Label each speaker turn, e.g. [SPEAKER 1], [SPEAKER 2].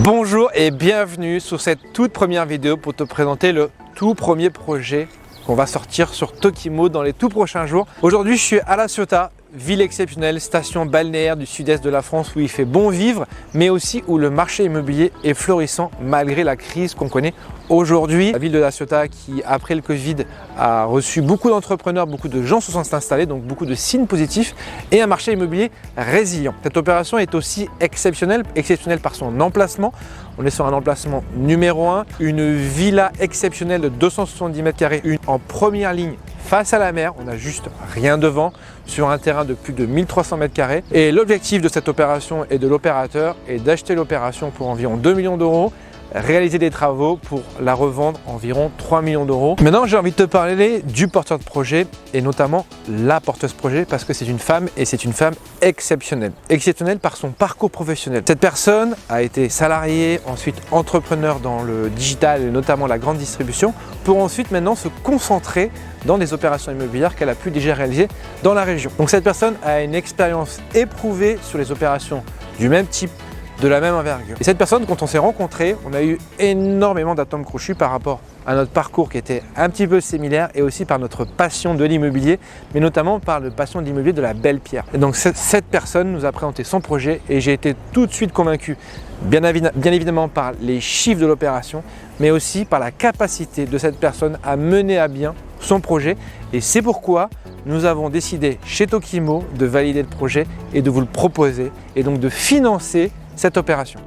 [SPEAKER 1] Bonjour et bienvenue sur cette toute première vidéo pour te présenter le tout premier projet qu'on va sortir sur Tokimo dans les tout prochains jours. Aujourd'hui, je suis à La Ciotat, ville exceptionnelle, station balnéaire du sud-est de la France où il fait bon vivre, mais aussi où le marché immobilier est florissant malgré la crise qu'on connaît aujourd'hui. La ville de La Ciotat qui, après le Covid, a reçu beaucoup d'entrepreneurs, beaucoup de gens se sont installés, donc beaucoup de signes positifs et un marché immobilier résilient. Cette opération est aussi exceptionnelle par son emplacement. On est sur un emplacement numéro 1, une villa exceptionnelle de 270 mètres carrés, une en première ligne face à la mer, on n'a juste rien devant, sur un terrain de plus de 1300 mètres carrés. Et l'objectif de cette opération et de l'opérateur est d'acheter l'opération pour environ 2 millions d'euros, réaliser des travaux pour la revendre environ 3 millions d'euros. Maintenant, j'ai envie de te parler du porteur de projet et notamment la porteuse projet parce que c'est une femme et c'est une femme exceptionnelle. Exceptionnelle par son parcours professionnel. Cette personne a été salariée, ensuite entrepreneur dans le digital et notamment la grande distribution pour ensuite maintenant se concentrer dans des opérations immobilières qu'elle a pu déjà réaliser dans la région. Donc cette personne a une expérience éprouvée sur les opérations du même type, de la même envergure. Et cette personne, quand on s'est rencontrés, on a eu énormément d'atomes crochus par rapport à notre parcours qui était un petit peu similaire et aussi par notre passion de l'immobilier, mais notamment par la passion de l'immobilier de la belle pierre. Et donc cette personne nous a présenté son projet et j'ai été tout de suite convaincu, bien évidemment par les chiffres de l'opération, mais aussi par la capacité de cette personne à mener à bien son projet. Et c'est pourquoi nous avons décidé chez Tokimo de valider le projet et de vous le proposer et donc de financer cette opération.